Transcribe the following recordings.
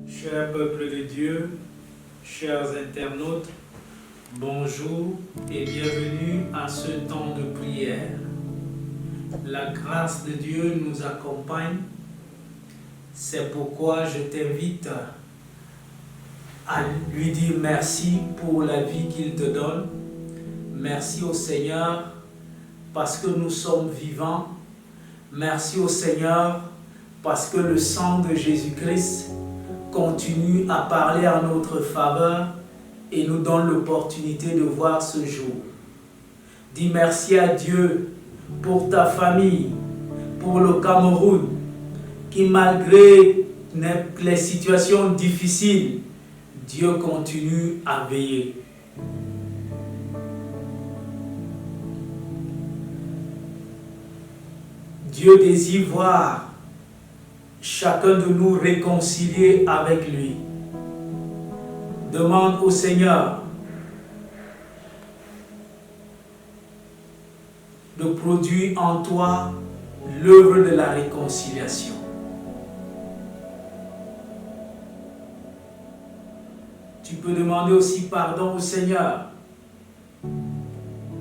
Cher peuple de Dieu, chers internautes, bonjour et bienvenue à ce temps de prière. La grâce de Dieu nous accompagne, c'est pourquoi je t'invite à lui dire merci pour la vie qu'il te donne. Merci au Seigneur parce que nous sommes vivants. Merci au Seigneur parce que le sang de Jésus-Christ continue à parler en notre faveur et nous donne l'opportunité de voir ce jour. Dis merci à Dieu pour ta famille, pour le Cameroun, qui malgré les situations difficiles, Dieu continue à veiller. Dieu désire voir chacun de nous réconcilié avec lui. Demande au Seigneur de produire en toi l'œuvre de la réconciliation. Tu peux demander aussi pardon au Seigneur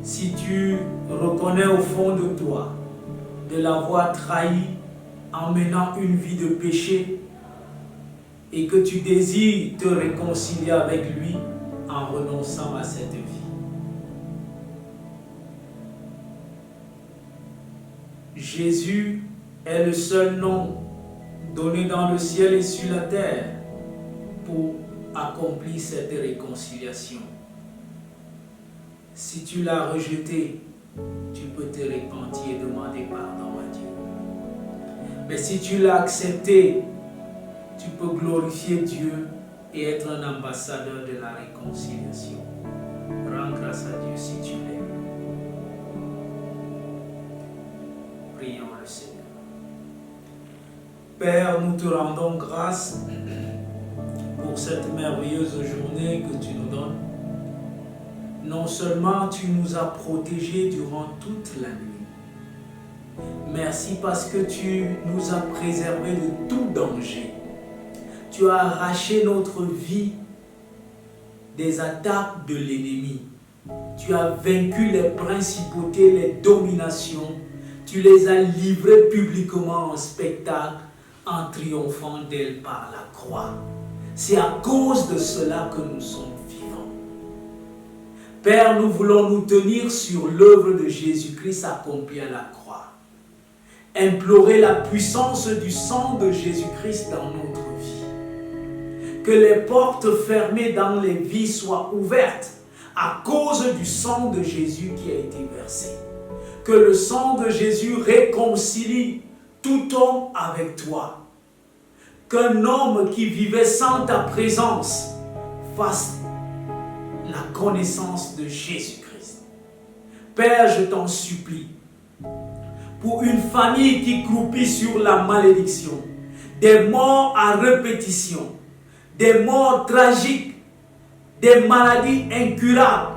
si tu reconnais au fond de toi de l'avoir trahi en menant une vie de péché et que tu désires te réconcilier avec lui en renonçant à cette vie. Jésus est le seul nom donné dans le ciel et sur la terre pour accomplir cette réconciliation. Si tu l'as rejeté, tu peux te repentir et demander pardon à Dieu. Mais si tu l'as accepté, tu peux glorifier Dieu et être un ambassadeur de la réconciliation. Rends grâce à Dieu si tu l'es. Prions le Seigneur. Père, nous te rendons grâce pour cette merveilleuse journée que tu nous donnes. Non seulement tu nous as protégés durant toute la nuit, merci parce que tu nous as préservés de tout danger. Tu as arraché notre vie des attaques de l'ennemi. Tu as vaincu les principautés, les dominations. Tu les as livrées publiquement en spectacle en triomphant d'elles par la croix. C'est à cause de cela que nous sommes vivants. Père, nous voulons nous tenir sur l'œuvre de Jésus-Christ accomplie à la croix. Implorer la puissance du sang de Jésus-Christ dans notre vie. Que les portes fermées dans les vies soient ouvertes à cause du sang de Jésus qui a été versé. Que le sang de Jésus réconcilie tout homme avec toi. Qu'un homme qui vivait sans ta présence fasse la connaissance de Jésus-Christ. Père, je t'en supplie, pour une famille qui croupit sur la malédiction, des morts à répétition, des morts tragiques, des maladies incurables.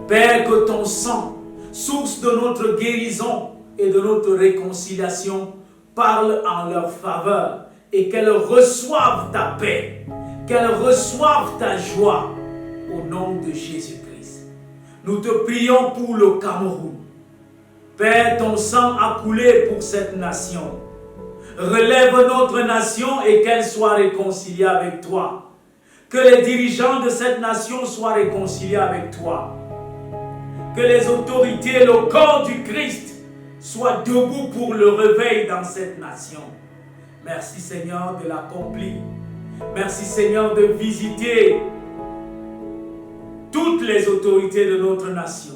Père, que ton sang, source de notre guérison et de notre réconciliation, parle en leur faveur et qu'elles reçoivent ta paix, qu'elles reçoivent ta joie au nom de Jésus-Christ. Nous te prions pour le Cameroun. Père, ton sang a coulé pour cette nation. Relève notre nation et qu'elle soit réconciliée avec toi. Que les dirigeants de cette nation soient réconciliés avec toi. Que les autorités, le corps du Christ, soient debout pour le réveil dans cette nation. Merci Seigneur de l'accomplir. Merci Seigneur de visiter toutes les autorités de notre nation.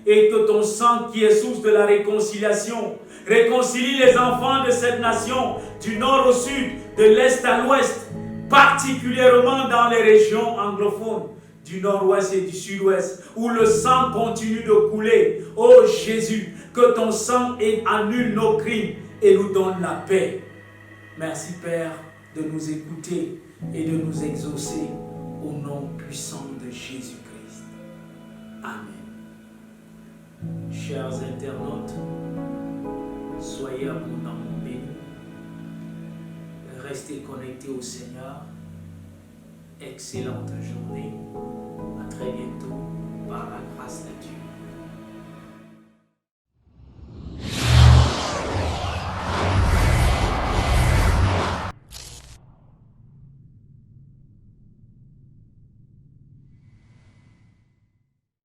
Et que ton sang qui est source de la réconciliation réconcilie les enfants de cette nation du nord au sud, de l'est à l'ouest, particulièrement dans les régions anglophones du nord-ouest et du sud-ouest, où le sang continue de couler. Oh Jésus, que ton sang annule nos crimes et nous donne la paix. Merci Père de nous écouter et de nous exaucer au nom puissant de Jésus-Christ. Amen. Chers internautes, soyez abondamment bénis. restez connectés au Seigneur. Excellente journée. À très bientôt par la grâce de Dieu.